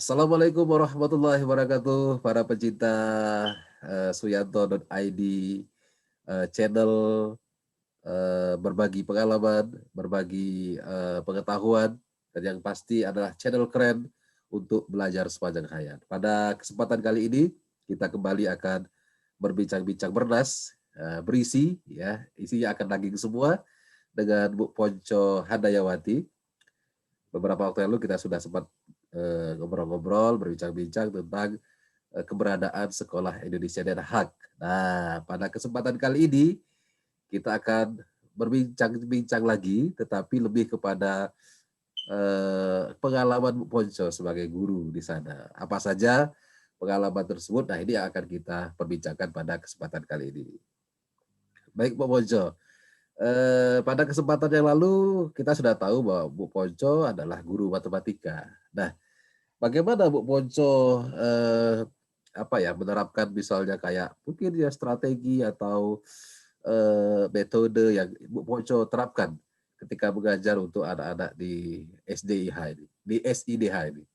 Assalamualaikum warahmatullahi wabarakatuh, para pecinta Suyanto.id, channel berbagi pengalaman, berbagi pengetahuan, dan yang pasti adalah channel keren untuk belajar sepanjang hayat. Pada kesempatan kali ini kita kembali akan berbincang-bincang bernas, berisi, ya isinya akan daging semua dengan Bu Ponco Handayawati. Beberapa waktu lalu kita sudah sempat ngobrol-ngobrol, berbincang-bincang tentang keberadaan Sekolah Indonesia Den Haag. Nah, pada kesempatan kali ini kita akan berbincang-bincang lagi, tetapi lebih kepada pengalaman Bu Ponco sebagai guru di sana. Apa saja pengalaman tersebut? Nah, ini yang akan kita perbincangkan pada kesempatan kali ini. Baik, Bu Ponco. Pada kesempatan yang lalu kita sudah tahu bahwa Bu Ponco adalah guru matematika. Nah, bagaimana Bu Ponco menerapkan misalnya kayak mungkin ya strategi atau metode yang Bu Ponco terapkan ketika mengajar untuk anak-anak di SDIH ini, di SIDH ini?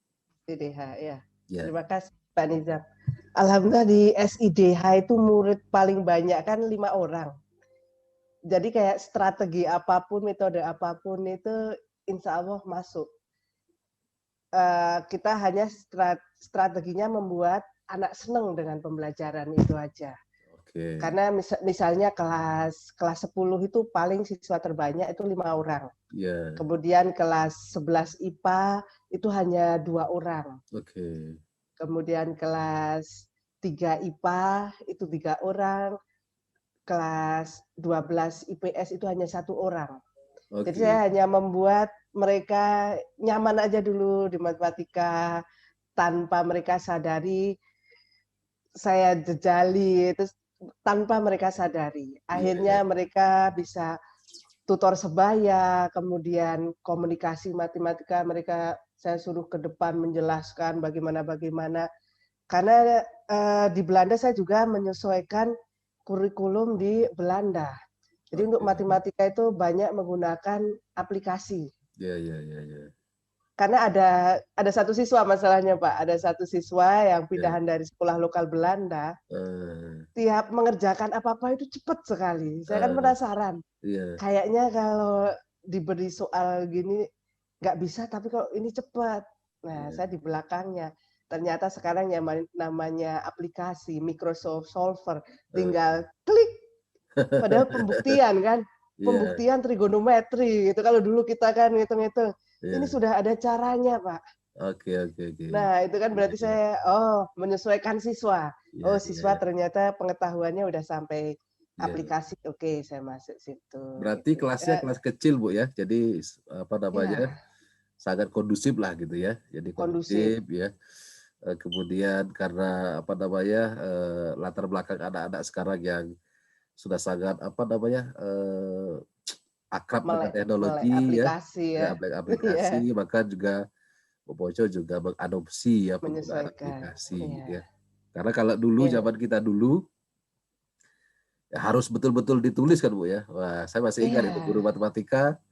SIDH ya. Ya. Terima kasih Pak Nizam. Alhamdulillah di SIDH itu murid paling banyak kan 5 orang. Jadi kayak strategi apapun, metode apapun itu insya Allah masuk. Kita hanya strateginya membuat anak senang dengan pembelajaran itu aja. Oke. Karena misalnya kelas 10 itu paling siswa terbanyak itu 5 orang. Yeah. Kemudian kelas 11 IPA itu hanya 2 orang. Oke. Kemudian kelas 3 IPA itu 3 orang. Kelas 12 IPS itu hanya 1 orang. Okay. Jadi saya hanya membuat mereka nyaman aja dulu di matematika, tanpa mereka sadari saya jejali, terus tanpa mereka sadari. Akhirnya mereka bisa tutor sebaya, kemudian komunikasi matematika mereka saya suruh ke depan menjelaskan bagaimana. Karena di Belanda saya juga menyesuaikan kurikulum di Belanda. Jadi untuk matematika itu banyak menggunakan aplikasi. Iya. Karena ada satu siswa masalahnya Pak, ada satu siswa yang pindahan dari sekolah lokal Belanda. Tiap mengerjakan apa-apa itu cepat sekali. Saya kan penasaran. Kayaknya kalau diberi soal gini nggak bisa, tapi kalau ini cepat. Nah, saya di belakangnya. Ternyata sekarang yang namanya aplikasi Microsoft Solver, tinggal klik. Padahal pembuktian kan, pembuktian trigonometri gitu. Kalau dulu kita kan ngitung-ngitung, ini sudah ada caranya Pak. Oke. Nah itu kan berarti saya menyesuaikan siswa. Siswa ternyata pengetahuannya udah sampai aplikasi, oke, saya masuk situ. Berarti kelasnya kelas kecil Bu ya, jadi sangat kondusif lah gitu ya. Jadi kondusif ya. Kemudian karena latar belakang anak-anak sekarang yang sudah sangat akrab dengan teknologi aplikasi, maka juga Bu Ponco juga mengadopsi ya penggunaan aplikasi ya. Karena kalau dulu zaman kita dulu ya harus betul-betul ditulis kan Bu ya. Wah, saya masih ingat itu guru matematika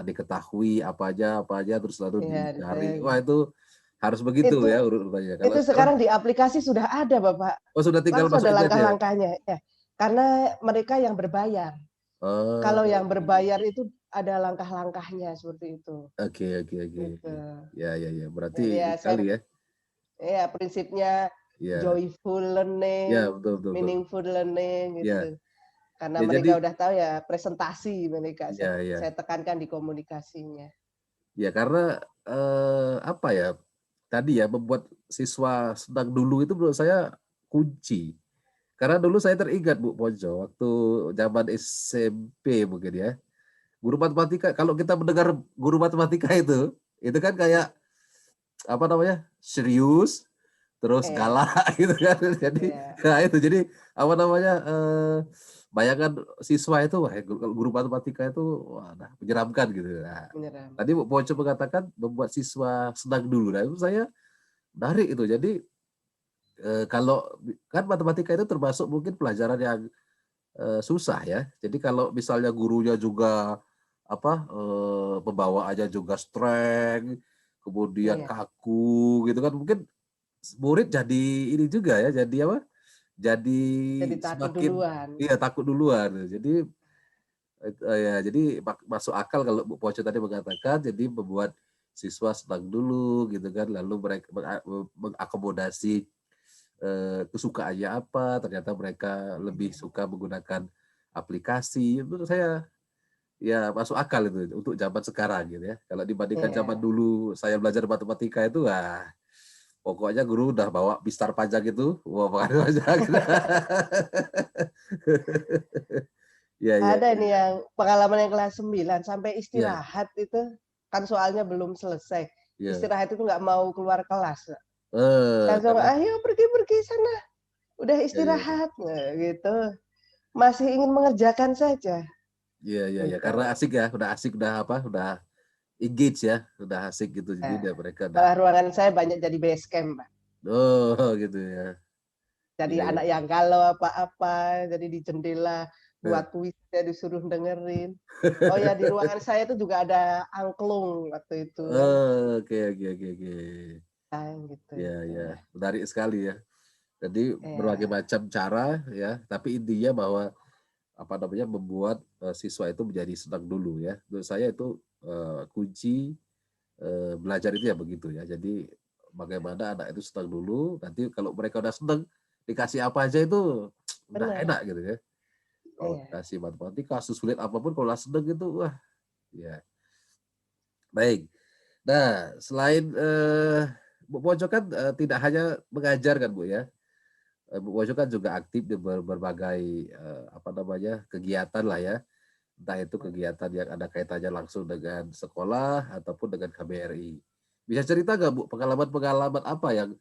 diketahui apa aja terus lalu dicari. Wah, itu harus begitu ya urutannya. Itu sekarang di aplikasi sudah ada Bapak. Oh, sudah tinggal masuk ada langkah-langkahnya ya. Karena mereka yang berbayar. Kalau yang berbayar itu ada langkah-langkahnya seperti itu. Oke. Gitu. Ya. Berarti sekali ya. Ya, prinsipnya joyful learning, betul. meaningful learning gitu. Karena mereka udah tahu ya presentasi mereka. Saya tekankan di komunikasinya. Ya, karena tadi ya membuat siswa senang dulu itu menurut saya kunci. Karena dulu saya teringat Bu Ponco waktu zaman SMP mungkin ya. Guru matematika, kalau kita mendengar guru matematika itu kan kayak serius, terus galak gitu kan. Jadi jadi bayangan siswa itu guru matematika itu menyeramkan gitu. Nah, tadi Bu Ponco mengatakan membuat siswa senang dulu. Nah, itu saya menarik itu. Jadi kalau kan matematika itu termasuk mungkin pelajaran yang susah ya. Jadi kalau misalnya gurunya juga pembawaannya juga strength, kemudian kaku gitu kan, mungkin murid jadi ini juga ya, jadi apa? Jadi takut semakin duluan. iya takut duluan. Jadi ya jadi masuk akal kalau Bu Poco tadi mengatakan, jadi membuat siswa senang dulu gitu kan, lalu mereka mengakomodasi kesukaannya apa, ternyata mereka lebih suka menggunakan aplikasi. Menurut saya ya masuk akal itu untuk zaman sekarang gitu ya. Kalau dibandingkan zaman dulu saya belajar matematika itu, wah pokoknya guru udah bawa mistar panjang itu, wah panjang. Ya, ya, Ada ya. nih yang pengalaman yang kelas 9 sampai Ya, istirahat itu kan soalnya belum selesai. ya. Istirahat itu nggak mau keluar kelas. Langsung, Karena ayo pergi-pergi sana. Udah ya, ya, ya. istirahat. Nah, gitu. Masih ingin mengerjakan saja. Iya, iya, iya. Gitu. Karena asik ya, udah asik, udah apa, udah engage ya, udah asik gitu. Jadi Nah, udah mereka udah, malah ruangan saya banyak jadi base camp, Pak. oh gitu ya. Jadi Iya, iya. anak yang galau apa-apa, jadi di jendela Eh, buat kuisnya disuruh dengerin. Oh ya, di ruangan saya itu juga ada angklung waktu itu kan. Oke, oke, oke, oke. Gitu Ya, itu. ya. Menarik sekali ya. Jadi berbagai Ya, macam cara ya, tapi intinya bahwa apa namanya membuat siswa itu menjadi senang dulu ya. Menurut saya itu kunci belajar itu ya begitu ya. Jadi bagaimana anak itu senang dulu, nanti kalau mereka udah senang, dikasih apa aja itu udah benar. enak gitu ya. Kalau Iya. kasih matematika, sesulit apapun kalau udah senang gitu, wah ya. Baik. Nah, selain Bu Poco kan tidak hanya mengajar kan Bu ya. Bu Poco kan juga aktif di berbagai apa namanya kegiatan lah ya. Entah itu kegiatan yang ada kaitannya langsung dengan sekolah ataupun dengan KBRI. Bisa cerita nggak Bu pengalaman-pengalaman apa yang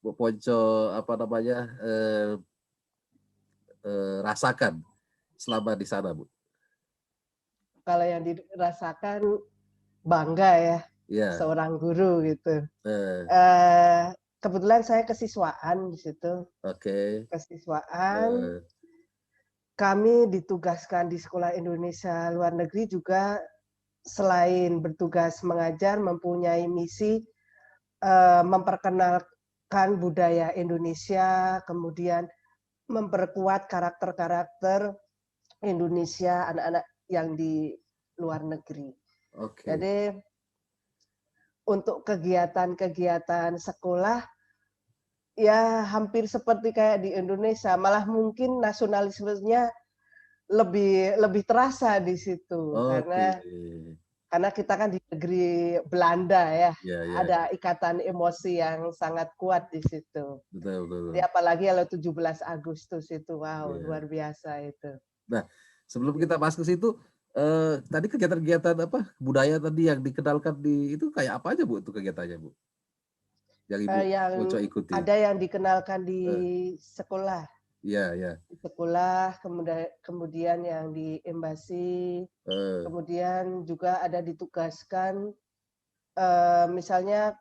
Bu Poco apa namanya rasakan selama di sana Bu? Kalau yang dirasakan bangga ya, Iya. seorang guru gitu. Eh, Kebetulan saya kesiswaan di situ. oke. Kesiswaan, Eh, kami ditugaskan di Sekolah Indonesia Luar Negeri juga selain bertugas mengajar, mempunyai misi memperkenalkan budaya Indonesia, kemudian memperkuat karakter-karakter Indonesia, anak-anak yang di luar negeri. oke. Jadi untuk kegiatan-kegiatan sekolah ya hampir seperti kayak di Indonesia, malah mungkin nasionalismenya lebih lebih terasa di situ Oke. karena kita kan di negeri Belanda ya, Ya, ya, ada ikatan emosi yang sangat kuat di situ. betul, Jadi betul. apalagi kalau 17 Agustus itu, wow Iya. luar biasa itu. Nah, sebelum kita masuk ke situ, tadi kegiatan-kegiatan apa budaya tadi yang dikenalkan di itu kayak apa aja Bu untuk kegiatannya Bu? Yang Ibu Poco Yang ikuti? ada yang dikenalkan di Eh, sekolah, iya, iya. kemudian yang di embasi, Eh, kemudian juga ada ditugaskan misalnya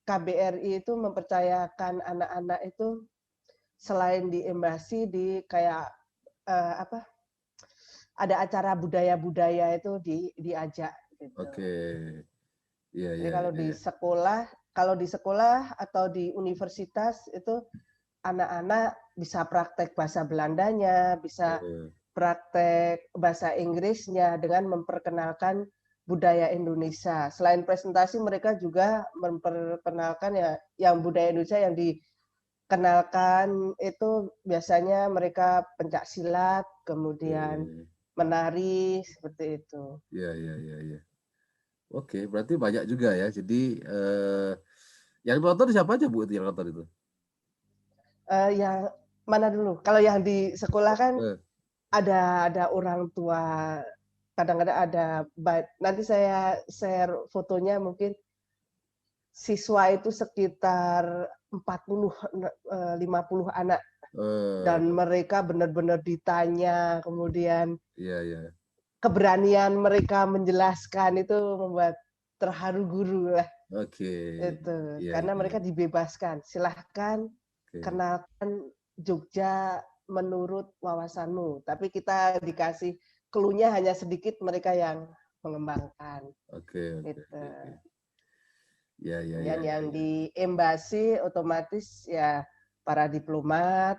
KBRI itu mempercayakan anak-anak itu selain di embasi di kayak apa ada acara budaya-budaya itu diajak gitu. oke. Iya, Jadi iya, iya, iya. kalau di sekolah atau di universitas itu anak-anak bisa praktek bahasa Belandanya, bisa Eh, praktek bahasa Inggrisnya dengan memperkenalkan budaya Indonesia. Selain presentasi mereka juga memperkenalkan ya yang budaya Indonesia yang dikenalkan itu biasanya mereka pencak silat, kemudian oke. menari seperti itu. Iya, iya, iya, iya. Oke, berarti banyak juga ya. Jadi yang nonton siapa aja Bu yang nonton itu? Yang mana dulu? Kalau yang di sekolah kan Eh, ada orang tua, kadang-kadang ada nanti saya share fotonya mungkin siswa itu sekitar 40 50 anak eh, dan mereka benar-benar ditanya, kemudian iya, iya. keberanian mereka menjelaskan itu membuat terharu guru lah Oke. itu. Iya, Karena iya, mereka iya. dibebaskan, silahkan Oke. kenalkan Jogja menurut wawasanmu. Tapi kita dikasih clue-nya hanya sedikit, mereka yang mengembangkan. Oke, oke, Gitu. oke, oke. Ya, ya, Kemudian ya, ya, yang ya. di embasi otomatis ya para diplomat.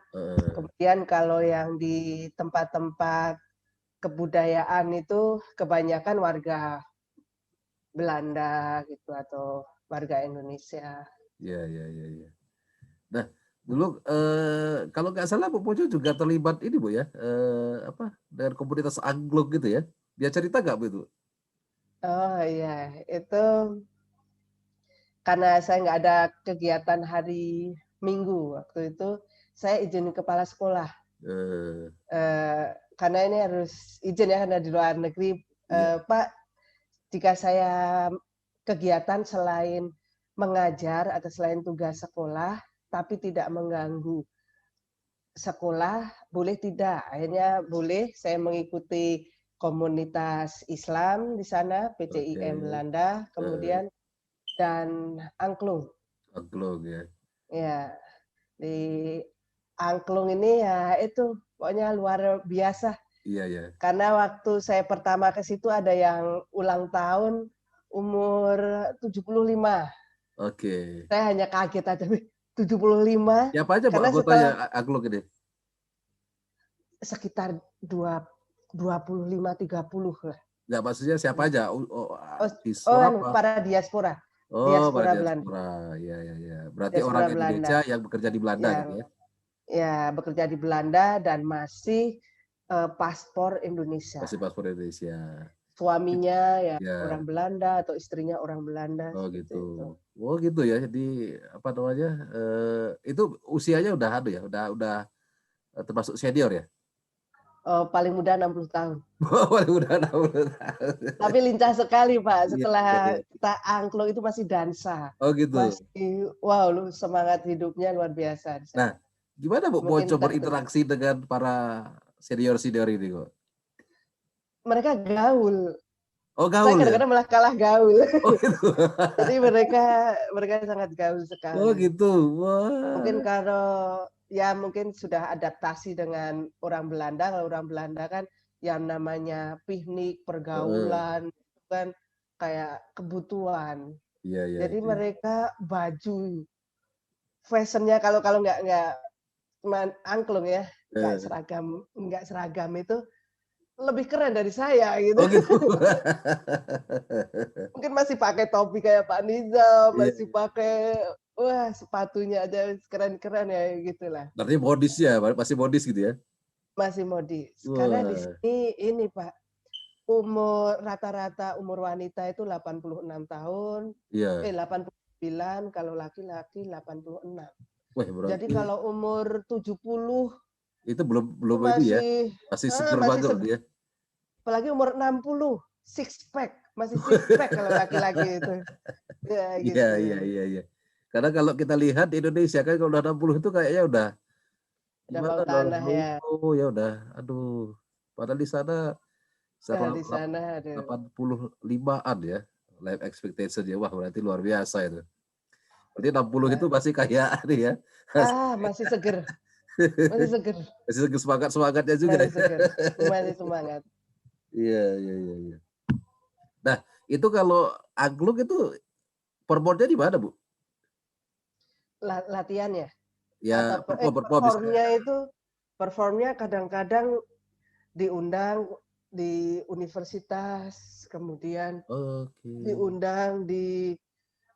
Kemudian kalau yang di tempat-tempat kebudayaan itu kebanyakan warga Belanda gitu atau warga Indonesia. Ya, ya, ya, ya. Nah, dulu kalau nggak salah Bu Poco juga terlibat ini Bu ya, apa dengan komunitas Anglo gitu ya. Dia cerita nggak Bu itu? Oh iya, itu karena saya nggak ada kegiatan hari Minggu waktu itu, saya izin kepala sekolah. Karena ini harus izin ya, karena di luar negeri, Iya. Pak, jika saya kegiatan selain mengajar atau selain tugas sekolah, tapi tidak mengganggu sekolah, boleh tidak? Akhirnya boleh, saya mengikuti komunitas Islam di sana, PCIM Belanda, kemudian dan angklung. Angklung ya. Ya, di angklung ini ya itu pokoknya luar biasa. Iya, ya. Karena waktu saya pertama ke situ ada yang ulang tahun umur 75. Oke. Saya hanya kaget aja, 75 Siapa aja Bu karena anggotanya setelah Angklung ini? sekitar 25-30 lah. Nggak, maksudnya siapa aja? Oh, Siswa apa? para diaspora. Oh, para Diaspora Belanda. diaspora. Ya, ya, ya. Berarti orang Diaspora Indonesia Belanda yang bekerja di Belanda gitu yang ya? ya bekerja di Belanda dan masih paspor Indonesia. Masih paspor Indonesia. Suaminya ya Ya. orang Belanda atau istrinya orang Belanda Oh seperti gitu. itu. Oh gitu ya. Jadi apa namanya? Itu usianya udah ada ya? Udah termasuk senior ya? Paling muda 60 tahun. Udah 60 tahun. Tapi lincah sekali Pak, Iya, iya, setelah iya. kita angklung itu masih dansa. Oh gitu. Masih wow, lu semangat hidupnya luar biasa di Nah, sana. gimana Bu Mungkin coba berinteraksi dengan para senior-senior ini kok? mereka gaul. Oh Saya gaul ya? kadang-kadang malah kalah gaul. Oh gitu. Jadi mereka sangat gaul Oh sekali. gitu. Mungkin Wah. kalau ya mungkin sudah adaptasi dengan orang Belanda. Kalau orang Belanda kan yang namanya piknik, pergaulan itu kan kayak kebutuhan. Iya, iya, Jadi iya. mereka baju fashionnya kalau kalau nggak angklung ya, Eh. nggak seragam itu lebih keren dari saya gitu. Oh gitu. Mungkin masih pakai topi kayak Pak Nizam, Iya, masih iya. pakai wah sepatunya aja keren-keren ya gitulah. Berarti modis ya, masih modis gitu ya? Masih modis. Karena di Wah. sini ini Pak, rata-rata umur wanita itu 86 tahun, Iya. 89, kalau laki-laki 86. Wah, Jadi berarti kalau umur 70 itu belum itu belum ini ya, masih masih seger masih banget berarti ya? apalagi umur 60, six pack, masih six pack kalau laki-laki itu. Ya Iya, gitu. iya, iya, iya. Karena kalau kita lihat di Indonesia kan kalau udah 60 itu kayaknya udah Udah gimana, mau udah tanah ya. loyo ya udah, aduh. Padahal di sana Di sana aduh. 85-an ya life expectancy-nya. Wah, berarti luar biasa itu. Berarti 60 itu masih kayak ini ya. Masih seger, masih seger, Masih semangat-semangatnya juga masih ya. seger, masih semangat. Iya, iya, iya, iya. Nah, itu kalau angklung itu performnya di mana, Bu? Latihannya Ya, atau perform misalnya. performnya kadang-kadang diundang di universitas, kemudian Oke. diundang di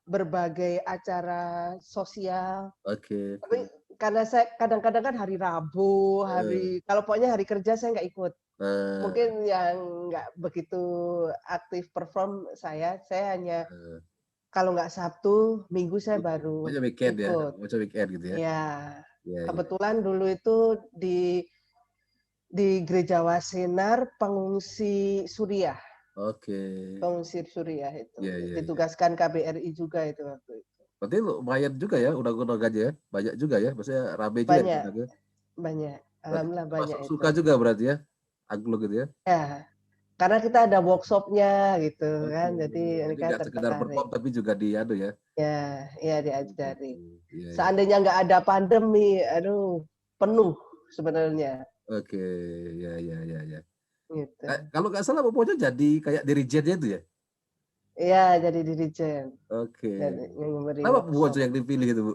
berbagai acara sosial. Oke, Tapi oke. karena saya kadang-kadang kan hari Rabu, Heeh. kalau pokoknya hari kerja saya nggak ikut. Nah, Mungkin yang nggak begitu aktif perform saya hanya heeh. kalau nggak Sabtu, Minggu saya baru Pokoknya weekend ya, ikut. pokoknya weekend gitu ya. Ya, Iya, iya. kebetulan dulu itu di Gereja Wasinar pengungsi Suriah. Oke. Pengungsi Suriah itu. Iya, iya, iya. Ditugaskan KBRI juga itu waktu itu. Berarti lumayan juga ya undang-undangnya ya? Banyak juga ya? Maksudnya rame juga ya Banyak, diundangnya? banyak. Berarti Alhamdulillah banyak termasuk itu. suka juga berarti ya? Angklung gitu ya? Ya, karena kita ada workshopnya gitu Oke. kan, jadi Jadi mereka nggak sekedar tertarik. perform tapi juga di ya? Ya, ya diajari. Gitu. Iya, iya. Seandainya nggak ada pandemi, aduh, penuh sebenarnya. Oke, ya, ya, ya, ya. Gitu. Kalau nggak salah Popojo jadi kayak dirijennya itu ya? Iya, jadi dirijen. Oke. Jadi memberi Kenapa Bu Ojo workshop. yang dipilih itu, Bu?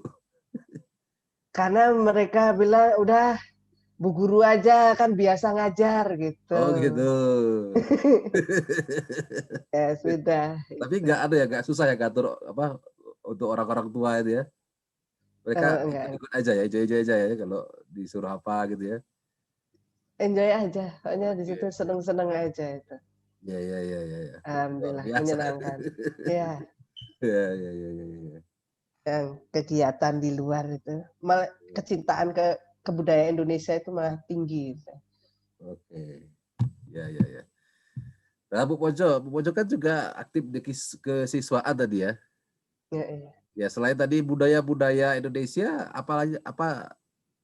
Karena mereka bilang udah Bu Guru aja kan biasa ngajar gitu. Oh gitu. Ya sudah Tapi itu. nggak ada ya, nggak susah ya ngatur apa untuk orang-orang tua itu ya. Mereka Enggak, ikut-ikut aja ya, enjoy aja ya kalau disuruh apa gitu ya. enjoy aja. Pokoknya di situ Oke. seneng-seneng aja itu. Ya, ya, ya, ya, ya. Luar Alhamdulillah biasa. menyenangkan. Ya, Ya, ya, ya, ya, ya. yang kegiatan di luar itu, malah kecintaan ke kebudayaan Indonesia itu malah tinggi. Oke. Ya, ya, ya. Nah, Bu Pojo kan juga aktif di kesiswaan tadi ya. Ya, ya. Ya, selain tadi budaya-budaya Indonesia, apa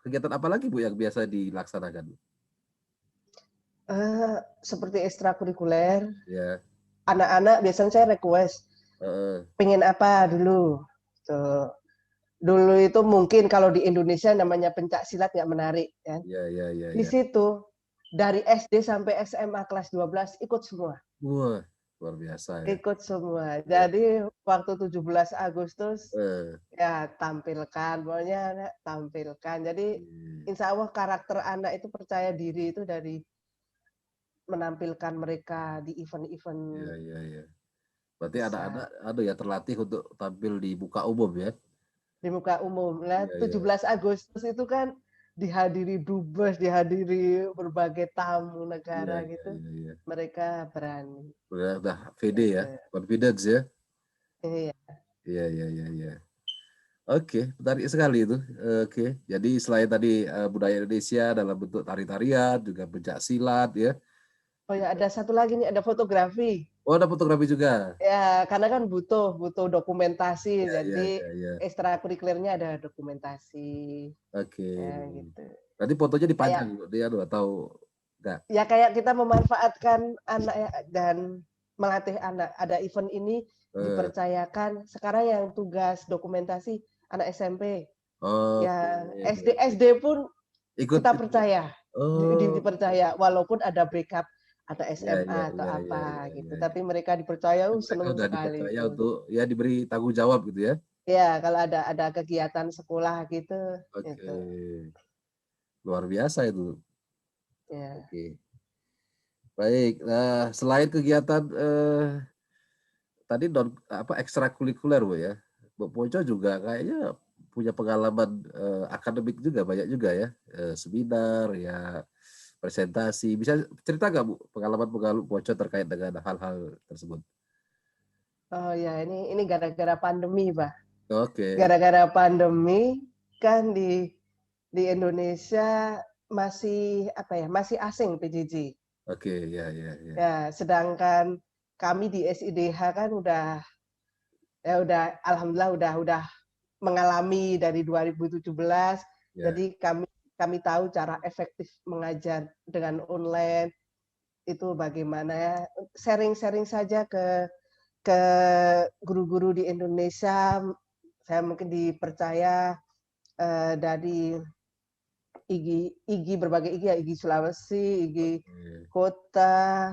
kegiatan apa lagi Bu yang biasa dilaksanakan? Seperti ekstrakurikuler, Ya. anak-anak biasanya saya request, pengen apa dulu. Tuh. Dulu itu mungkin kalau di Indonesia namanya pencak silat nggak menarik. Kan? Ya, ya, ya, Di ya. situ, dari SD sampai SMA kelas 12 ikut semua. Wah, luar biasa ya. Ikut semua. Ya. Jadi waktu 17 Agustus, Eh, ya tampilkan, pokoknya tampilkan. Jadi insya Allah karakter anak itu percaya diri itu dari menampilkan mereka di event-event. ya, ya, ya. Berarti Besar. anak-anak ya terlatih untuk tampil di muka umum ya. Di muka umum. Nah, Ya, ya. 17 Agustus itu kan dihadiri dubes, dihadiri berbagai tamu Iya, negara iya, gitu. iya, iya. Mereka berani. Udah VD ya, Gitu. confidence ya. Iya. Iya, iya, iya, iya. Oke, menarik sekali itu. Oke, jadi selain tadi budaya Indonesia dalam bentuk tari-tarian, juga pencak silat ya. Oh ya, ada satu lagi nih, ada fotografi. Oh, ada fotografi juga. Ya, karena kan butuh dokumentasi. Iya, iya, Jadi iya, iya. ekstrakurikulernya ada dokumentasi. Oke. Ya, gitu. Nanti fotonya Kayak dipajang dia atau enggak? ya kayak kita memanfaatkan anak dan melatih anak. Ada event ini Eh, dipercayakan. Sekarang yang tugas dokumentasi anak SMP. oke, Ya oke, oke. SD pun Ikut kita itu. percaya, Oh, dipercaya walaupun ada backup ada iya, iya, SMA atau iya, iya, iya, apa gitu. iya, iya. Tapi mereka dipercaya, Mereka seneng udah sekali dipercaya itu. untuk ya diberi tanggung jawab gitu ya. Ya, kalau ada kegiatan sekolah gitu, Oke, itu. luar biasa itu. Ya. Oke, baik. Nah, selain kegiatan tadi ekstrakurikuler Bu ya, Bu Poco juga kayaknya punya pengalaman akademik juga banyak juga ya, seminar ya, presentasi. Bisa cerita nggak Bu pengalaman Poco terkait dengan hal-hal tersebut? Oh ya, ini gara-gara pandemi, Pak. Oke, Gara-gara pandemi kan di Indonesia masih apa ya, masih asing PJJ. oke, ya, ya, ya, Ya, sedangkan kami di SIDH kan udah alhamdulillah udah mengalami dari 2017. ya. Jadi kami tahu cara efektif mengajar dengan online itu bagaimana ya. Sharing-sharing saja ke guru-guru di Indonesia. Saya mungkin dipercaya dari IGI berbagai IGI ya, IGI Sulawesi, IGI Oke. Kota,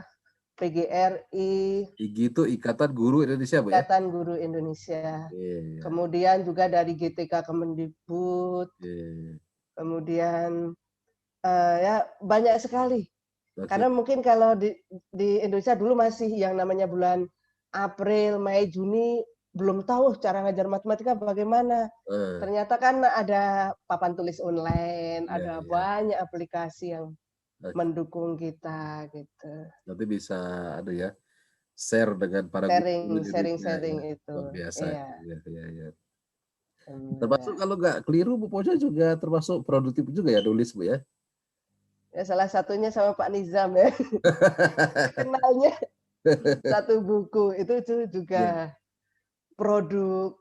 PGRI, IGI itu Ikatan Guru Indonesia Bu ya? Ikatan Guru Indonesia. Iya, Kemudian juga dari GTK Kemendikbud, iya. kemudian ya banyak sekali. Oke. Karena mungkin kalau di Indonesia dulu masih yang namanya bulan April, Mei, Juni belum tahu cara ngajar matematika bagaimana. Eh, Ternyata kan ada papan tulis online, iya, ada iya. banyak aplikasi yang Oke. mendukung kita gitu. Nanti bisa ada ya share dengan para guru Sharing, sharing, Indonesia ya. sharing itu. Luar biasa. Iya. Iya, iya, iya. Termasuk Alhamdulillah. kalau nggak keliru Bu Poco juga termasuk produktif juga ya nulis Bu ya. Ya, salah satunya sama Pak Nizam ya. Kenalnya satu buku itu Iya, juga produk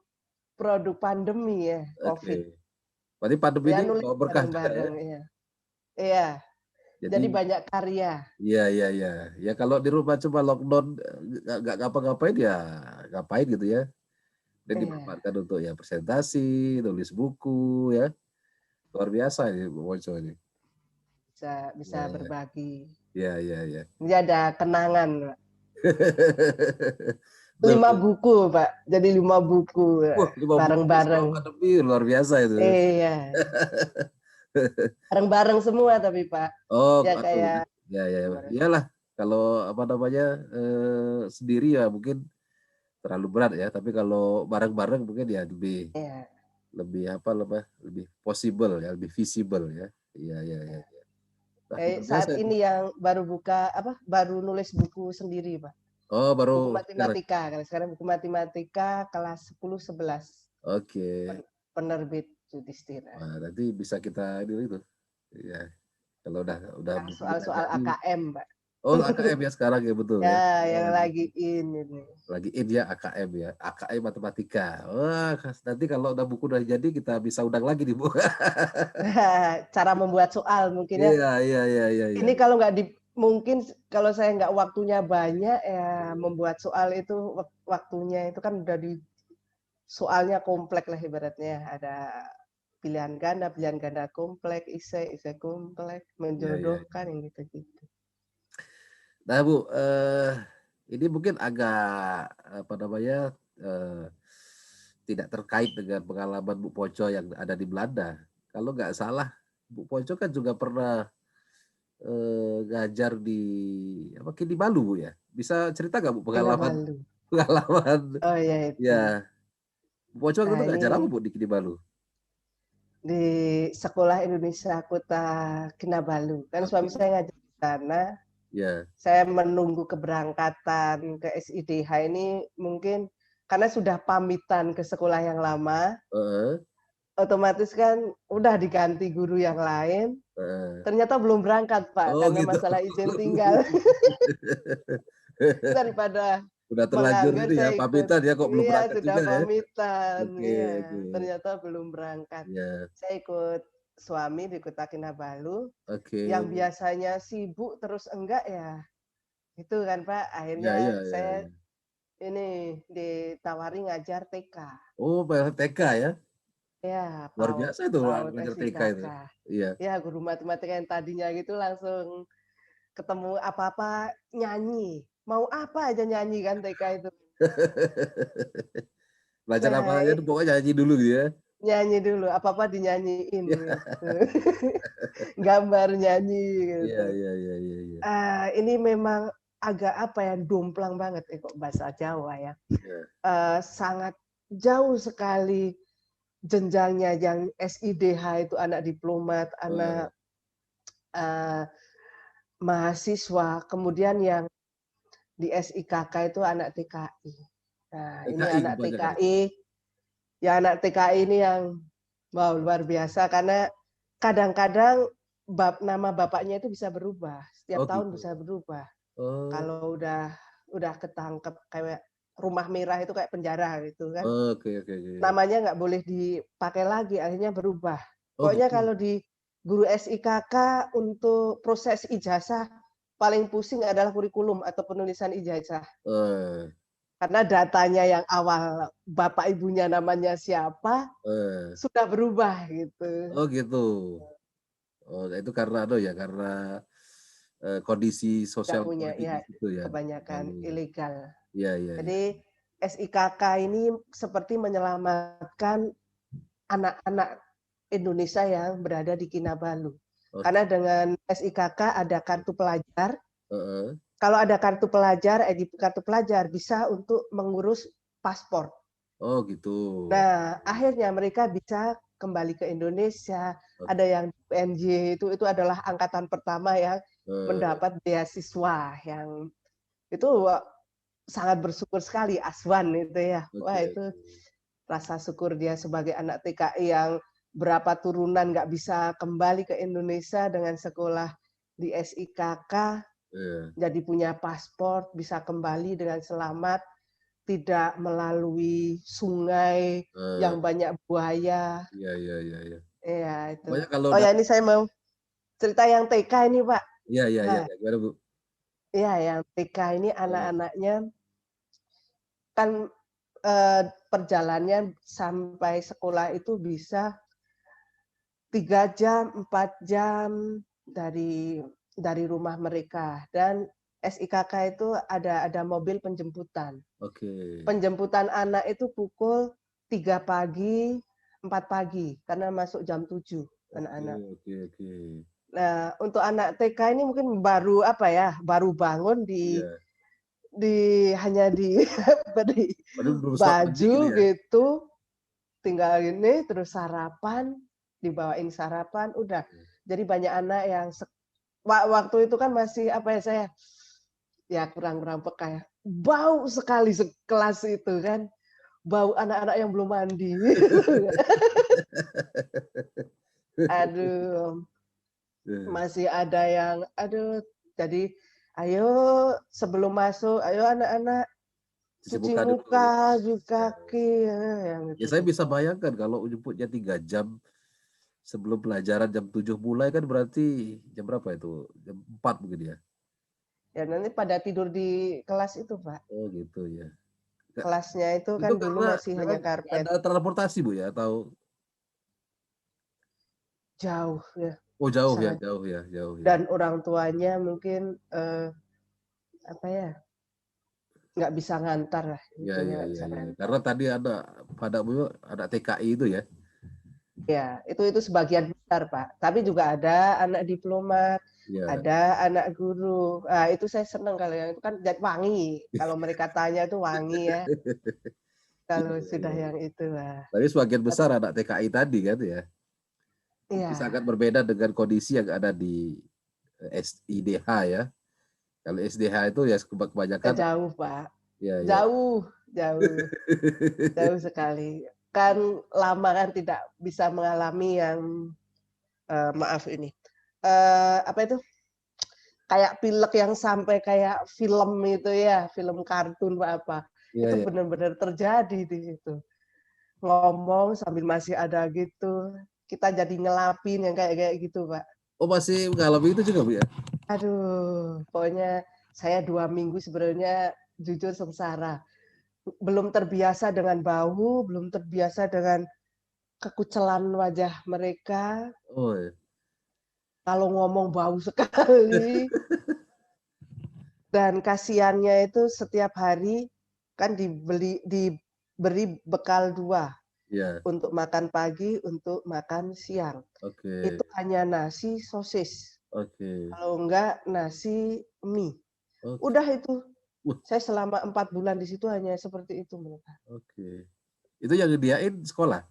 produk pandemi ya, oke. COVID. Berarti pandemi Ya ini nulis bawa berkah juga ya. bareng-bareng ya. Iya, jadi Jadi banyak karya. iya, iya, iya. Ya kalau di rumah cuma lockdown nggak ngapa-ngapain ya ngapain gitu ya. Dan Iya, dimanfaatkan untuk ya presentasi, tulis buku ya. Luar biasa ini Bu Poco ini. bisa Ya, berbagi. ya, ya, ya. Jadi ada kenangan. 5 buku, Pak. Jadi 5 buku Wah, 5 buku selama bareng-bareng. pandemi luar biasa itu. Iya. Bareng-bareng semua tapi Pak. Oh, Ya aduh, kayak ya, iyalah. Kalau apa namanya sendiri ya mungkin terlalu berat ya. Tapi kalau bareng-bareng mungkin ya ya. lebih apa lebih possible ya, lebih visible ya. Iya, iya, iya. Nah, luar biasa Saat itu. ini yang baru buka baru nulis buku sendiri, Pak. Oh, baru Buku sekarang. matematika. Sekarang buku matematika kelas 10 11. Oke. Penerbit Yudhistira. Wah, nanti bisa kita itu. Iya. Kalau udah bukunya udah Soal-soal jadi. AKM, Pak. Oh, AKM ya sekarang ya, betul ya. Ya, Oh, yang lagi ini. lagi in ya AKM ya. AKM matematika. Wah, nanti kalau udah buku udah jadi kita bisa undang lagi nih, Bu. Cara membuat soal mungkin ya. Iya, iya, iya, iya, iya. Ini kalau nggak mungkin kalau saya nggak waktunya banyak ya membuat soal itu waktunya itu kan udah di soalnya kompleks lah ibaratnya. Ada pilihan ganda kompleks, isai kompleks, Iya, iya. menjodohkan yang gitu-gitu. Nah, Bu, ini mungkin agak apa namanya tidak terkait dengan pengalaman Bu Poco yang ada di Belanda. Kalau nggak salah, Bu Poco kan juga pernah ngajar di apa Kinabalu, Bu ya. Bisa cerita nggak Bu pengalaman Kinabalu. pengalaman Oh ya itu. ya Bu Poco waktu Nah itu ngajar apa ini Bu di Kinabalu? di Sekolah Indonesia Kota Kinabalu. Kan suami Oke. saya ngajar di sana. Ya. Saya menunggu keberangkatan ke SIDH ini mungkin karena sudah pamitan ke sekolah yang lama, otomatis kan udah diganti guru yang lain. Ternyata belum berangkat Pak Oh karena gitu. masalah izin tinggal. Daripada Udah terlanjur menganggur ini ya, saya ikut. pamitan ya kok belum Iya berangkat sudah juga ya. pamitan. Oke, Iya oke. ternyata belum berangkat. Ya, Saya ikut suami di Kota Kinabalu. oke. Yang biasanya sibuk terus enggak ya. Itu kan Pak. Ya, Akhirnya ya, ya, saya ya. ini ditawari ngajar TK. Oh, PLTK ya. Ya, Luar biasa itu PAUD ngajar TK itu. SIKK. Iya. Ya, guru matematika yang tadinya gitu langsung ketemu apa-apa nyanyi. Mau apa aja nyanyi kan TK itu. Belajar apa Nah, aja tuh pokoknya nyanyi dulu gitu ya. nyanyi dulu, apa-apa dinyanyiin Iya, gitu. Gambar nyanyi iya, gitu. iya, iya, iya, iya. Ini memang agak apa ya, domplang banget kok bahasa Jawa ya. Iya. Sangat jauh sekali jenjangnya yang SIDH itu anak diplomat, anak mahasiswa, kemudian yang di SIKK itu anak TKI. Nah, ini TKI anak kebanyakan. TKI, ya anak TKI ini yang wow, luar biasa karena kadang-kadang nama bapaknya itu bisa berubah, Oh setiap tahun gitu. bisa berubah. Oh, Kalau udah ketangkep kayak rumah merah itu kayak penjara gitu kan. oke, oke, oke. Namanya nggak boleh dipakai lagi, akhirnya berubah. Oh Pokoknya gitu. kalau di guru SIKK untuk proses ijazah paling pusing adalah kurikulum atau penulisan ijazah. Eh, Karena datanya yang awal bapak ibunya namanya siapa eh. sudah berubah gitu. Oh gitu. Oh, itu karena karena kondisi Nggak sosial punya politik di ya situ ya. kebanyakan Lalu ya. ilegal. Iya, iya, iya. Jadi SIKK ini seperti menyelamatkan anak-anak Indonesia yang berada di Kinabalu. Oke. Karena dengan SIKK ada kartu pelajar. Heeh. Kalau ada kartu pelajar, kartu pelajar bisa untuk mengurus paspor. Oh gitu. Nah, akhirnya mereka bisa kembali ke Indonesia. Oke. Ada yang PNJ itu adalah angkatan pertama yang mendapat beasiswa yang itu sangat bersyukur sekali Aswan itu ya. Oke, Wah itu rasa syukur dia sebagai anak TKI yang berapa turunan nggak bisa kembali ke Indonesia dengan sekolah di SIKK, iya. jadi punya paspor, bisa kembali dengan selamat, tidak melalui sungai Eh, yang banyak buaya. iya, iya, iya, iya. Iya itu. Pokoknya kalau Oh udah ya ini saya mau cerita yang TK ini Pak. iya, iya, iya, Nah, iya. Gimana, Bu? ya yang TK ini Eh, anak-anaknya kan perjalanannya sampai sekolah itu bisa 3 jam, 4 jam dari rumah mereka dan SIKK itu ada mobil penjemputan. Oke. Penjemputan anak itu pukul 3 pagi, 4 pagi, karena masuk jam 7 anak-anak. Oke. Nah, untuk anak TK ini mungkin baru baru bangun Iya. hanya diberi Padahal belum sempat mandi baju gitu ya? gitu, tinggal ini terus sarapan, dibawain sarapan, udah. Jadi banyak anak yang waktu itu kan masih saya ya kurang peka ya. Bau sekali sekelas itu kan. Bau anak-anak yang belum mandi. Aduh. Masih ada yang jadi ayo sebelum masuk, ayo anak-anak Cuci cuci muka dulu ya. muka, cuci kaki, yang Ya saya bisa gitu-gitu. bayangkan kalau jemputnya 3 jam sebelum pelajaran jam 7 mulai kan berarti jam berapa itu? Jam 4 mungkin ya? Ya nanti pada tidur di kelas itu, Pak. Oh gitu ya. Kelasnya itu Itu kan dulu karena masih hanya memang karpet. ada transportasi Bu ya atau Jauh ya, oh jauh ya, sangat. jauh ya, jauh ya. Dan orang tuanya mungkin nggak bisa ngantar lah, Ya, intinya ya, nggak ya, bisa ya. ngantar. Karena tadi ada pada Bu ada TKI itu ya. Ya, itu sebagian besar, Pak. Tapi juga ada anak diplomat, Ya. ada anak guru. Nah, itu saya senang kalau yang itu kan wangi. Kalau mereka tanya itu wangi ya. Iya, Kalau iya, sudah iya. yang itu lah. Tapi sebagian besar anak TKI tadi kan ya. Itu Iya, sangat berbeda dengan kondisi yang ada di SIDH ya. Kalau SDH itu ya kebanyakan jauh, Pak. ya ya. Jauh, jauh, jauh sekali. Kan lama kan tidak bisa mengalami yang maaf ini. Apa itu? Kayak pilek yang sampai kayak film itu ya, film kartun apa. Iya, Itu ya. benar-benar terjadi di situ. Ngomong sambil masih ada gitu. Kita jadi ngelapin yang kayak gitu, Pak. Oh masih mengalami itu juga Bu ya? Aduh, pokoknya saya 2 minggu sebenarnya jujur sengsara. Belum terbiasa dengan bau, belum terbiasa dengan kekucelan wajah mereka. Oh ya. Kalau ngomong bau sekali. Dan kasihannya itu setiap hari kan diberi bekal 2 Iya. untuk makan pagi, untuk makan siang. Oke. Itu hanya nasi sosis. Oke. Kalau enggak nasi mie. Oke. Udah itu. Wah, Saya selama 4 bulan di situ hanya seperti itu mereka. oke. Itu yang nyediain sekolah?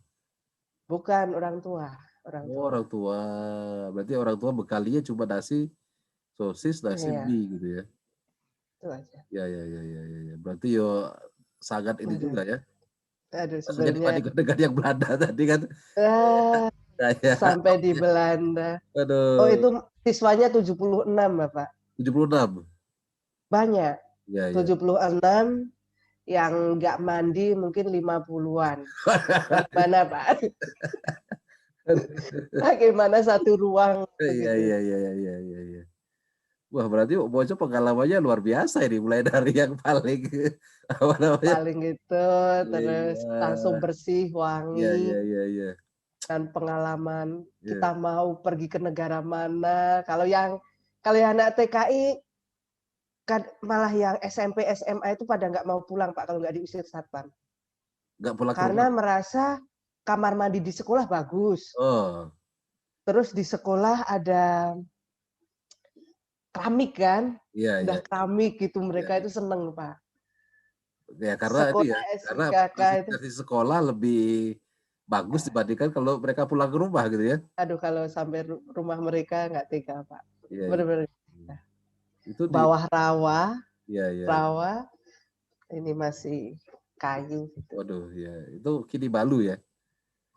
Bukan orang tua, orang Oh, tua. orang tua. Berarti orang tua bekalinya cuma nasi, sosis, nasi Iya, mie gitu ya. itu aja. Ya, ya, ya, ya, ya, ya. Berarti yo sangat ini Aduh, juga ya. aduh Maksudnya sebenarnya dibandingkan dengan yang Belanda tadi kan. ah, Kayak sampai di Belanda. Oh, aduh, itu siswanya 76, Bapak. 76. Banyak. Ya, ya. 76 yang nggak mandi mungkin 50-an. Bagaimana, Pak? Bagaimana satu ruang Iya, begitu? iya, iya, iya, iya, iya, iya. Wah, berarti Boco pengalamannya luar biasa ini, mulai dari yang paling apa namanya? Paling itu, terus langsung Iya, bersih, iya, iya, wangi, iya, iya. dan pengalaman Iya. kita mau pergi ke negara mana. Kalau yang anak TKI kan malah yang SMP, SMA itu pada nggak mau pulang, Pak, kalau nggak diusir satpam. Nggak pulang ke Karena rumah. merasa kamar mandi di sekolah bagus. Oh, Terus di sekolah ada keramik kan, iya, iya, udah keramik gitu, iya, mereka itu iya. seneng, Pak. Ya karena ini ya, Sekolah karena SIKK itu, fasilitas di sekolah lebih bagus dibandingkan kalau mereka pulang ke rumah gitu ya. aduh kalau sampai rumah mereka nggak tega, Pak. Iya, iya. Bener-bener. Itu di Bawah rawa, iya, iya. rawa, ini masih kayu gitu. Waduh, ya. Itu Kinabalu ya.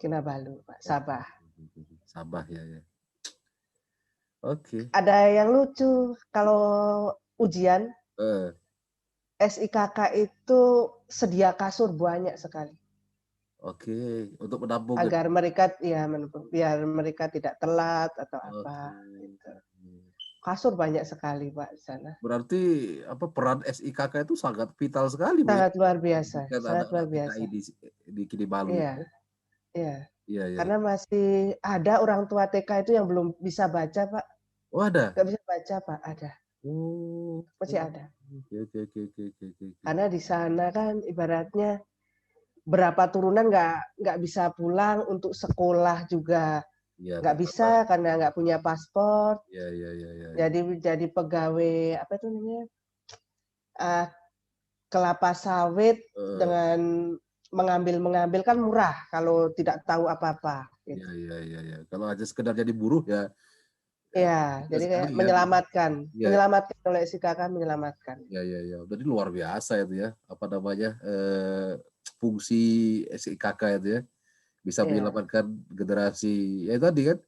Kinabalu, Pak, Oh, Sabah. Sabah ya, ya. Oke. Ada yang lucu, kalau ujian, Eh, SIKK itu sedia kasur banyak sekali. oke, untuk menampung gitu. Agar mereka biar mereka tidak telat atau apa. Oke. Gitu. Kasur banyak sekali, Pak, di sana. Berarti apa peran SIKK itu sangat vital sekali Bu ya. Sangat luar biasa, Pendidikan sangat luar anak-anak TKI biasa. di Kinabalu Iya, itu. iya. Iya, iya. Karena masih ada orang tua TK itu yang belum bisa baca, Pak. Oh, ada. Nggak bisa baca, Pak, ada. Oh. masih ada. Oke. Karena di sana kan ibaratnya berapa turunan nggak bisa pulang untuk sekolah juga Ya, nggak bisa karena nggak punya paspor. Ya. Jadi pegawai apa itu namanya kelapa sawit dengan mengambil kan murah kalau tidak tahu apa-apa. Gitu. Ya. Kalau aja sekedar jadi buruh ya. Ya, jadi kayak sekali, menyelamatkan, ya. Menyelamatkan oleh SIKK menyelamatkan. Ya. Jadi luar biasa itu ya. Apa namanya fungsi SIKK itu ya. Bisa menyelamatkan generasi ya tadi kan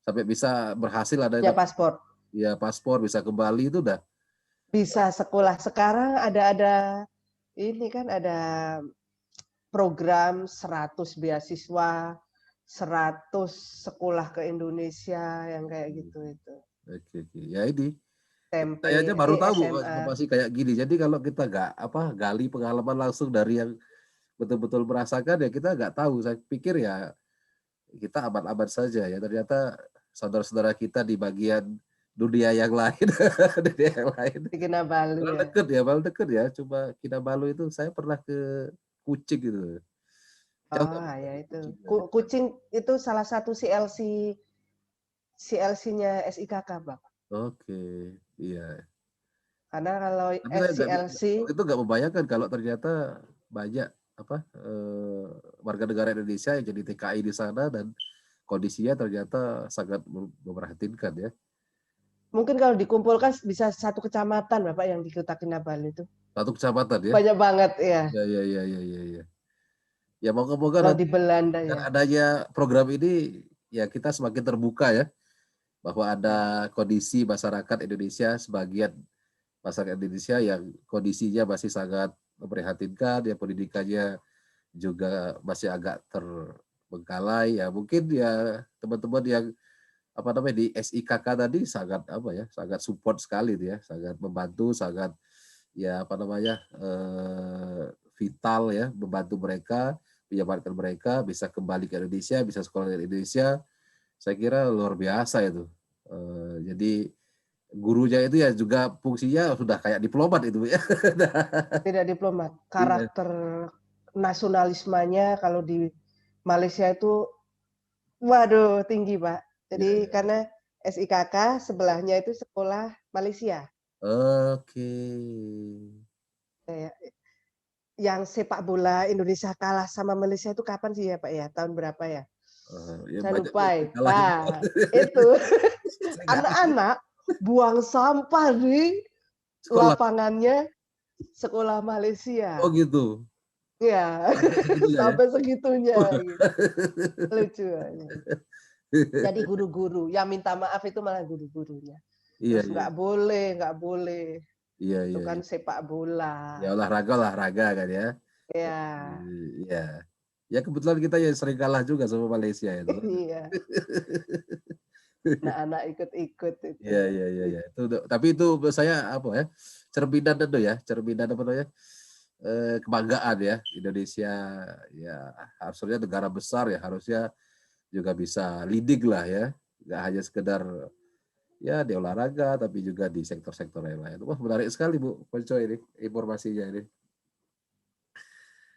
sampai bisa berhasil ada ya paspor. Ya paspor bisa kembali itu udah bisa sekolah. Sekarang ada ini kan ada program 100 beasiswa, 100 sekolah ke Indonesia yang kayak gitu itu. Oke. Ya ini SMP, saya aja baru tahu SMA. masih kayak gini. Jadi kalau kita gali pengalaman langsung dari yang betul-betul merasakan ya kita nggak tahu. Saya pikir ya kita aman-aman saja ya. Ternyata saudara-saudara kita di bagian dunia yang lain, Di Kinabalu ya. Deket ya. Coba Kinabalu itu saya pernah ke Kucing gitu. Ya itu. Kucing itu salah satu CLC-nya SIKK, Pak. Oke, iya. Karena kalau CLC itu nggak membayangkan kalau ternyata banyak warga negara Indonesia yang jadi TKI di sana dan kondisinya ternyata sangat memprihatinkan ya. Mungkin kalau dikumpulkan bisa satu kecamatan, Bapak, yang di Kota Kinabalu itu. Satu kecamatan ya? Banyak banget ya. Ya. Ya moga-moga kalau nanti di Belanda ya. adanya program ini ya kita semakin terbuka ya bahwa ada kondisi masyarakat Indonesia, sebagian masyarakat Indonesia yang kondisinya masih sangat memprihatinkan, ya pendidikannya juga masih agak terbengkalai ya. Mungkin ya teman-teman yang di SIKK tadi sangat sangat support sekali ya, sangat membantu, sangat vital ya, membantu mereka, menyamarkan mereka bisa kembali ke Indonesia, bisa sekolah di Indonesia. Saya kira luar biasa itu. Jadi gurunya itu ya juga fungsinya sudah kayak diplomat itu ya. Tidak diplomat. Karakter nasionalismenya kalau di Malaysia itu waduh tinggi, Pak. Jadi karena SIKK sebelahnya itu sekolah Malaysia. Oke. Yang sepak bola Indonesia kalah sama Malaysia itu kapan sih ya, Pak ya? Tahun berapa ya? Saya lupa. Itu anak-anak buang sampah di lapangannya sekolah Malaysia. Oh gitu. Ya, sampai segitunya. Gitu. Lucu. Jadi guru-guru yang minta maaf itu malah guru-gurunya. Terus nggak boleh. Iya. Itu kan sepak bola. Ya olahraga kan ya. Ya. Iya. Ya kebetulan kita ya sering kalah juga sama Malaysia itu. Iya. Anak-anak ikut-ikut itu. Iya. Tapi itu saya cerminan itu ya, kebanggaan ya Indonesia ya, harusnya negara besar ya, harusnya juga bisa leading lah ya, nggak hanya sekedar ya di olahraga tapi juga di sektor-sektor yang lain. Wah menarik sekali Bu Ponco ini informasinya ini.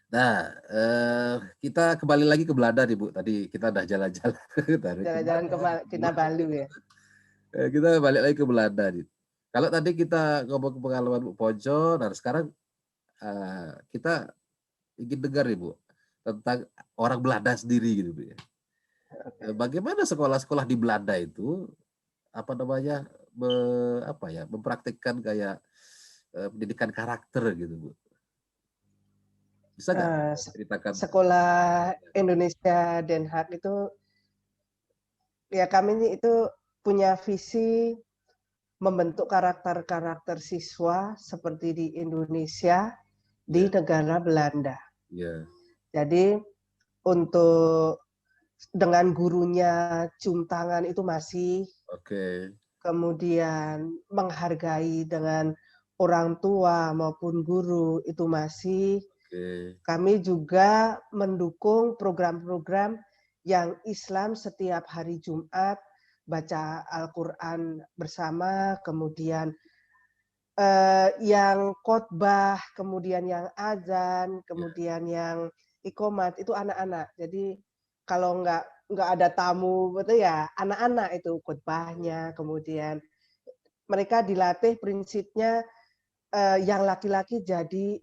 Nah, kita kembali lagi ke Belanda nih Bu. Tadi kita udah jalan-jalan. Jalan-jalan ke Kinabalu ya. Kita balik lagi ke Belanda nih. Kalau tadi kita ngomong ke pengalaman Bu Ponco, nah sekarang kita ingin dengar nih Bu tentang orang Belanda sendiri gitu Bu ya. Bagaimana sekolah-sekolah di Belanda itu mempraktikkan kayak pendidikan karakter gitu Bu. Bisa nggak ceritakan? Sekolah Indonesia Den Haag itu ya kami itu punya visi membentuk karakter-karakter siswa seperti di Indonesia di negara Belanda. Jadi untuk dengan gurunya cium tangan itu masih. Kemudian menghargai dengan orang tua maupun guru itu masih. Kami juga mendukung program-program yang Islam setiap hari Jumat baca Al-Quran bersama, kemudian yang khotbah, kemudian yang azan, kemudian yang iqomat itu anak-anak. Jadi kalau nggak ada tamu, betul ya anak-anak itu khotbahnya. Kemudian mereka dilatih prinsipnya yang laki-laki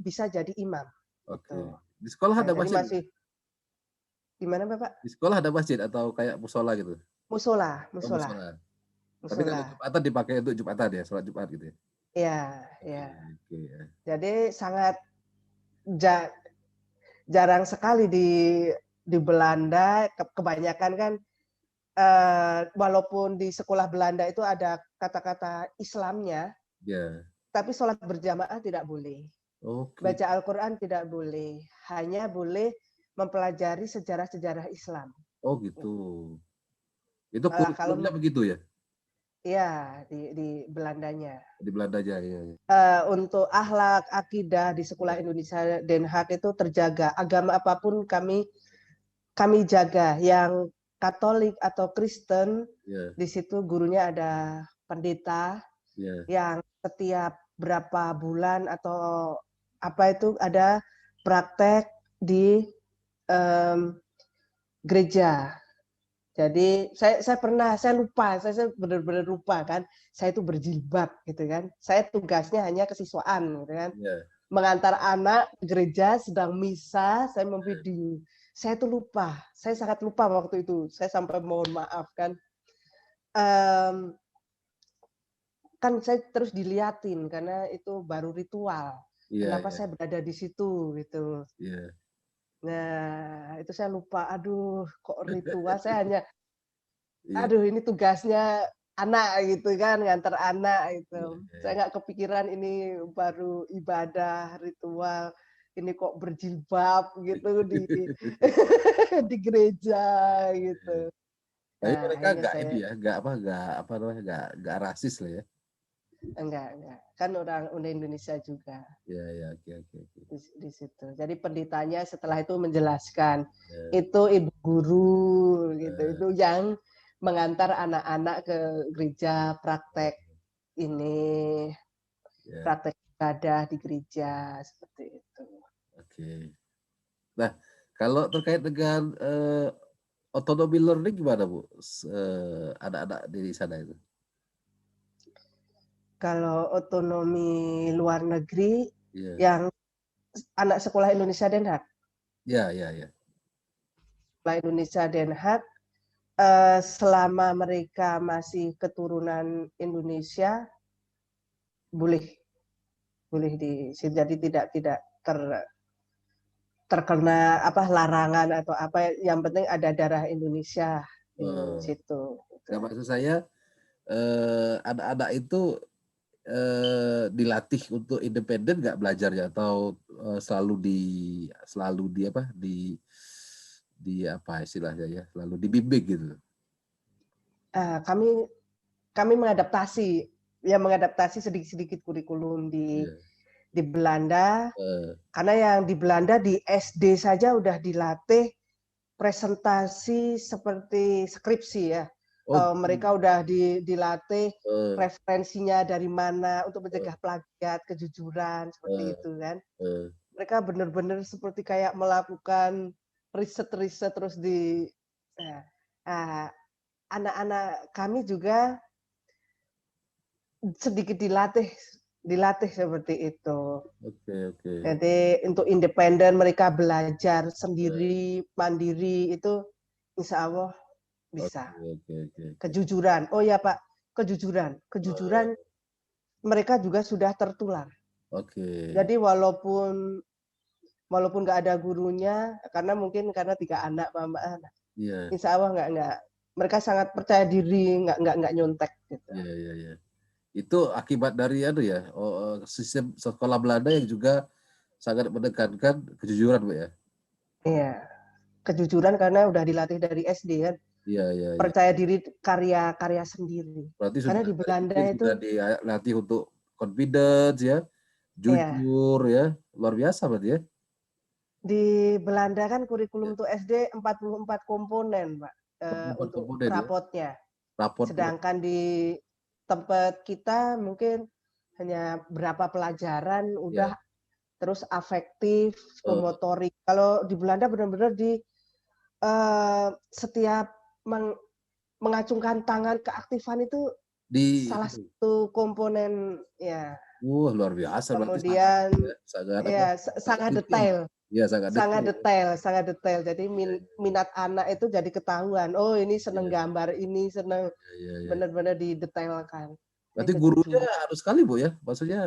bisa jadi imam. Oke. Gitu. Di sekolah Nah, ada jadi masjid? masih gimana Bapak? Di sekolah ada masjid atau kayak musola gitu? Musola, Oh, musola, musola. Tapi kalau musola. Jumatan dipakai untuk Jumatan ya, sholat Jumat gitu ya. Ya, Oke, ya. oke ya. Jadi sangat jarang sekali di Belanda. Kebanyakan kan walaupun di sekolah Belanda itu ada kata-kata Islamnya, Ya. tapi sholat berjamaah tidak boleh. Oke. Baca Al-Quran tidak boleh. Hanya boleh mempelajari sejarah-sejarah Islam. Oh gitu. Itu Kalau kurikulumnya begitu ya? ya di Belandanya. Di Belanda aja ya. Untuk akhlak, akidah di sekolah Indonesia Den Haag itu terjaga. Agama apapun kami jaga. Yang Katolik atau Kristen, di situ gurunya ada pendeta yang setiap berapa bulan atau apa itu ada praktek di gereja. Jadi saya lupa, saya benar-benar lupa kan. Saya itu berjilbab gitu kan. Saya tugasnya hanya kesiswaan gitu kan. Mengantar anak ke gereja sedang misa, saya memvideo. Saya itu lupa, saya sangat lupa waktu itu. Saya sampai mohon maaf kan. Kan saya terus diliatin karena itu baru ritual. Kenapa saya berada di situ gitu. Nah, itu saya lupa. Aduh, kok ritual? Saya hanya aduh ini tugasnya anak gitu kan, nganter anak gitu. Saya nggak kepikiran ini baru ibadah ritual, ini kok berjilbab gitu di gereja gitu. Tapi Nah, mereka akhirnya nggak saya ini ya, nggak namanya, nggak rasis lah ya. enggak. Kan orang Indonesia juga. Ya, oke. Di situ. Jadi pendetanya setelah itu menjelaskan, itu ibu guru gitu, itu yang mengantar anak-anak ke gereja praktek ini, praktek ibadah di gereja seperti itu. Oke. Nah, kalau terkait dengan autonomy learning gimana Bu? Anak-anak di sana itu? Kalau otonomi luar negeri yang anak sekolah Indonesia Den Haag. Ya. Sekolah Indonesia Den Haag selama mereka masih keturunan Indonesia boleh jadi tidak terkena larangan atau apa, yang penting ada darah Indonesia di situ. Nah, maksud saya anak-anak itu dilatih untuk independen nggak belajarnya atau selalu di apa istilahnya ya, selalu dibimbing gitu? Kami mengadaptasi sedikit-sedikit kurikulum di Belanda, karena yang di Belanda di SD saja udah dilatih presentasi seperti skripsi ya. Mereka udah dilatih referensinya dari mana untuk mencegah plagiat, kejujuran seperti itu kan. Mereka benar-benar seperti kayak melakukan riset terus di anak-anak kami juga sedikit dilatih seperti itu. Oke. Jadi untuk independen mereka belajar sendiri, mandiri itu insya Allah bisa. Oke. Kejujuran, oh ya Pak, kejujuran mereka juga sudah tertular. Jadi walaupun nggak ada gurunya, karena 3 anak, insya Allah nggak. Mereka sangat percaya diri, nggak nyontek. Gitu. Iya. Itu akibat dari sistem sekolah Belanda yang juga sangat menekankan kejujuran, Bu ya. Iya, kejujuran karena udah dilatih dari SD kan. Iya. Percaya diri, karya sendiri. Berarti karena di Belanda itu sudah dilatih untuk confidence ya, jujur ya, luar biasa berarti ya. Di Belanda kan kurikulum untuk SD 44 komponen, Pak, untuk komponen, rapotnya. Rapot. Sedangkan di tempat kita mungkin hanya berapa pelajaran udah Ya. terus afektif, Oh, motorik. Kalau di Belanda benar-benar di setiap mengacungkan tangan keaktifan itu di salah satu komponen ya. luar biasa berarti sangat Kemudian ya, sangat apa? ya Sangat sangat detail. detail. Iya, sangat Sangat detail. detail, sangat detail. Jadi Ya, minat anak itu jadi ketahuan. Oh, ini ya, seneng gambar, ini seneng ya, ya. benar-benar didetailkan. Ini Berarti gurunya kejujuran. harus sekali Bu ya. Maksudnya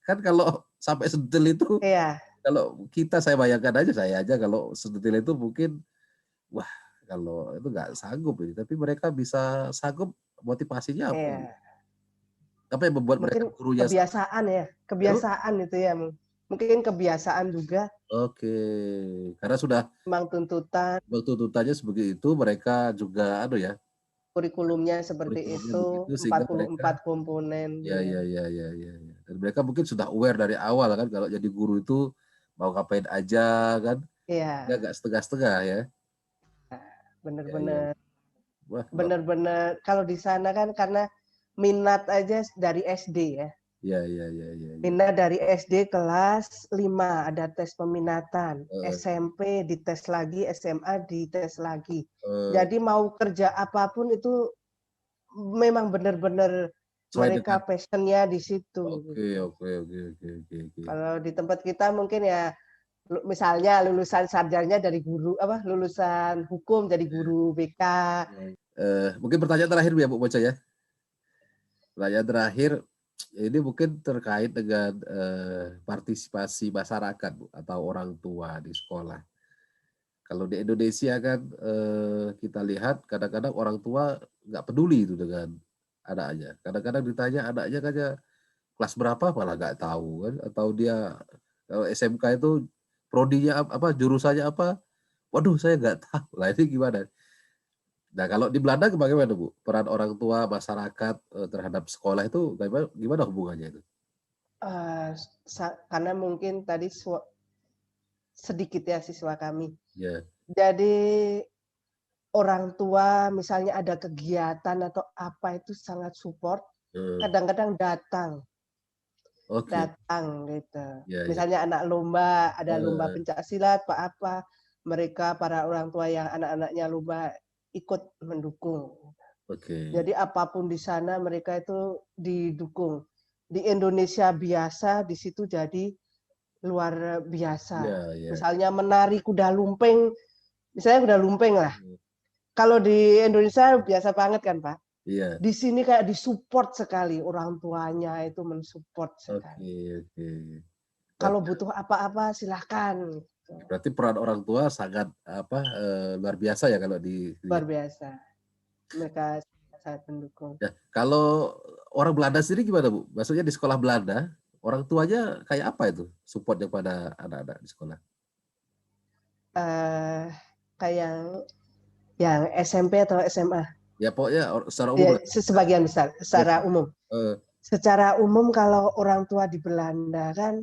kan kalau sampai sedetail itu, Iya, kalau kita saya bayangkan aja, saya aja kalau sedetail itu mungkin wah, kalau itu nggak sanggup ini. Tapi mereka bisa sanggup, motivasinya apa? iya. Apa yang membuat mereka Mungkin gurunya sampai kebiasaan ya, itu? kebiasaan itu ya. Mungkin kebiasaan juga, Oke, karena sudah memang tuntutan, tuntutannya seperti itu, mereka juga aduh ya, kurikulumnya seperti kurikulumnya itu, begitu sehingga mereka 44 komponen. ya, Ya. ya, ya, ya, ya, ya. Dan mereka mungkin sudah aware dari awal kan kalau jadi guru itu mau ngapain aja kan, dia Iya, nggak setengah-setengah ya. Ya, ya. benar-benar. Wah, luar. Benar-benar kalau di sana kan karena minat aja dari SD ya. Ya, ya, ya, ya, ya. Minat dari SD kelas 5 ada tes peminatan, Eh, SMP dites lagi, SMA dites lagi. eh, Jadi mau kerja apapun itu memang benar-benar sesuai dengan mereka passion-nya di situ oke, gitu. oke, oke, oke, oke, oke. Kalau di tempat kita mungkin ya misalnya lulusan sarjana dari guru apa lulusan hukum jadi guru BK. Ya, ya. Mungkin pertanyaan terakhir ya Bu Moca ya. Pertanyaan terakhir ini mungkin terkait dengan partisipasi masyarakat Bu, atau orang tua di sekolah. Kalau di Indonesia kan kita lihat kadang-kadang orang tua nggak peduli itu dengan anaknya. Kadang-kadang ditanya anaknya kan kelas berapa malah nggak tahu kan, atau dia kalau SMK itu prodinya apa, jurusannya apa, waduh saya nggak tahu. Lah ini gimana? Nah kalau di Belanda bagaimana Bu? Peran orang tua, masyarakat terhadap sekolah itu gimana, gimana hubungannya itu? Uh, karena mungkin tadi sedikit ya siswa kami. Ya. Jadi orang tua misalnya ada kegiatan atau apa itu sangat support. Kadang-kadang Oke. datang gitu. Ya, ya. Misalnya anak lomba, ada lomba Eh, pencak silat, apa, mereka para orang tua yang anak-anaknya lomba ikut mendukung. Oke. Jadi apapun di sana mereka itu didukung. Di Indonesia biasa, di situ jadi luar biasa. Ya, ya. Misalnya menari kuda lumping, misalnya kuda lumping lah. Kalau di Indonesia biasa banget kan Pak. Iya. Di sini kayak disupport sekali, orang tuanya itu mensupport sekali. Oke, oke. Kalau Berarti, butuh apa-apa silahkan. berarti peran orang tua sangat apa luar biasa ya kalau Luar dilihat. biasa. Mereka sangat mendukung. Ya, kalau orang Belanda sendiri gimana Bu? Maksudnya di sekolah Belanda, orang tuanya kayak apa itu supportnya pada anak-anak di sekolah? Kayak yang SMP atau SMA. Ya pokoknya secara umum Ya, lah. sebagian besar, Ya, secara umum. eh, Secara umum kalau orang tua di Belanda kan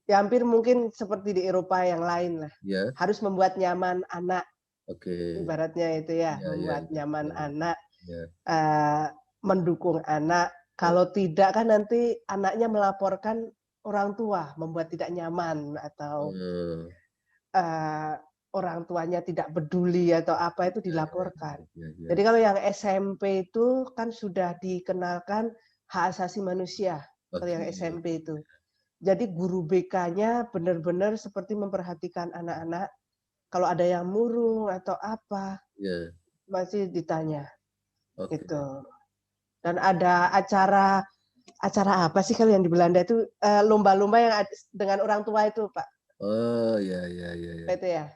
ya hampir mungkin seperti di Eropa yang lain lah. ya, Harus membuat nyaman anak, oke. ibaratnya itu ya, Ya, ya, membuat ya, nyaman ya, anak, ya. mendukung anak. Eh, Kalau tidak kan nanti anaknya melaporkan orang tua membuat tidak nyaman atau eh, orang tuanya tidak peduli atau apa itu ya, ya, dilaporkan. ya, ya, Jadi ya. kalau yang SMP itu kan sudah dikenalkan hak asasi manusia kalau yang Oke. SMP itu. Jadi guru BK-nya benar-benar seperti memperhatikan anak-anak. Kalau ada yang murung atau apa, Ya, masih ditanya oke. gitu. Dan ada acara apa sih kalau yang di Belanda itu lomba-lomba yang dengan orang tua itu, Pak? Oh, ya, ya, ya, ya. Itu ya.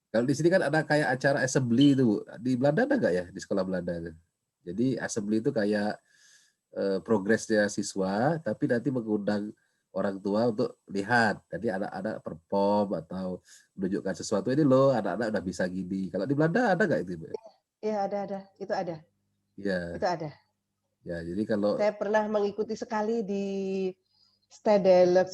Kalau di sini kan ada kayak acara assembly itu, Bu. Di Belanda ada nggak ya di sekolah Belanda itu? Jadi assembly itu kayak progresnya siswa, tapi nanti mengundang orang tua untuk lihat. Jadi anak-anak perform atau menunjukkan sesuatu ini loh, anak-anak udah bisa gini. Kalau di Belanda ada nggak itu, Bu? Iya, ada. Itu ada. Iya, Itu ada. ya. Jadi kalau Saya pernah mengikuti sekali di Stedelijk.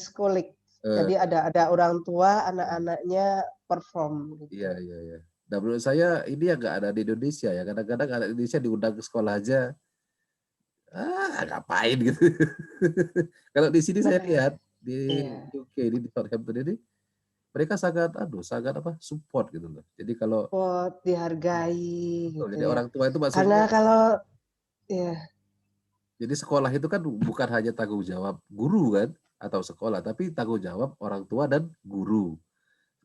eh, Jadi ada orang tua, anak-anaknya perform iya, gitu. iya, iya. Nah, menurut saya ini yang nggak ada di Indonesia ya. Kadang-kadang anak Indonesia diundang ke sekolah aja Ngapain gitu. Kalau di sini saya Nah, lihat di iya. UK ini di Southampton ini mereka sangat support gitu loh. Jadi kalau Support, dihargai betul, gitu jadi ya. orang tua itu Karena maksudnya kalau ya, jadi sekolah itu kan bukan hanya tanggung jawab guru kan atau sekolah, tapi tanggung jawab orang tua dan guru.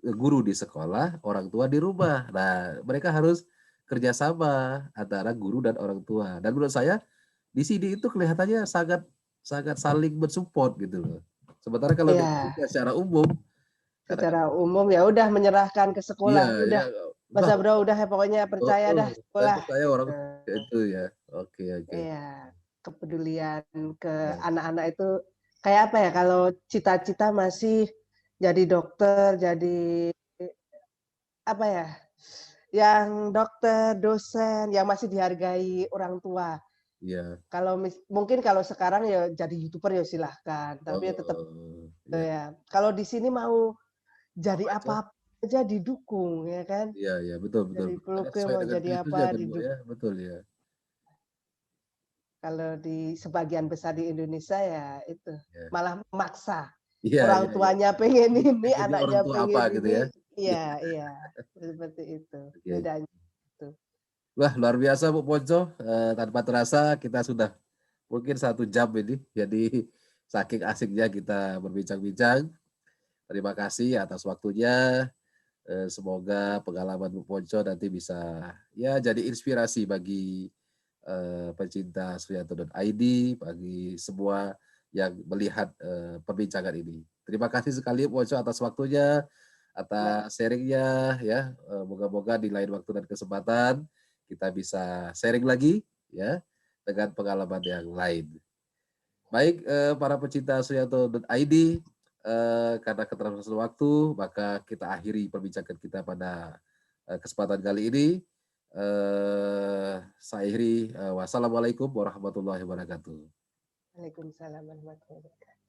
Guru di sekolah, orang tua di rumah. Nah, mereka harus kerjasama antara guru dan orang tua. Dan menurut saya di sini itu kelihatannya sangat sangat saling mensupport gitu loh. Sementara kalau di ya Indonesia secara umum, secara kadang-kadang umum ya udah menyerahkan ke iya, sekolah. ya, Udah Mas udah, Abro udah ya pokoknya percaya dah saya sekolah percaya orang gitu. itu ya. Oke, oke. Iya, kepedulian ke Ya, anak-anak itu kayak apa ya, kalau cita-cita masih jadi dokter, jadi apa ya, yang dokter, dosen, yang masih dihargai orang tua. iya. Kalau mungkin kalau sekarang ya jadi YouTuber ya silahkan, tapi ya tetap Oh, iya. ya, kalau di sini mau jadi Apa aja? apa aja didukung ya kan, Iya, iya, betul, betul, jadi betul. Karena pelukis sesuai mau dengan jadi passionnya apa kan, Bu, ya, didukung. betul ya. Kalau di sebagian besar di Indonesia ya itu, Ya. malah memaksa. Iya, iya, Orang iya. tuanya pengen ini, Pengennya orang anaknya tua apa pengen gitu ya. ini. Iya, Iya iya, seperti itu, oke. bedanya itu. Wah, luar biasa Bu Ponco. Tanpa terasa kita sudah mungkin 1 jam ini. Jadi saking asiknya kita berbincang-bincang. Terima kasih atas waktunya. Semoga pengalaman Bu Ponco nanti bisa ya jadi inspirasi bagi pecinta Suyanto.id, bagi semua yang melihat perbincangan ini. Terima kasih sekali Bu Ponco atas waktunya, Nah, atas sharingnya ya. Moga-moga di lain waktu dan kesempatan kita bisa sharing lagi ya dengan pengalaman yang lain. Baik para pecinta Suyanto.id, karena keterbatasan waktu, maka kita akhiri perbincangan kita pada kesempatan kali ini. Saya akhiri, wassalamualaikum warahmatullahi wabarakatuh. Waalaikumsalam warahmatullahi wabarakatuh.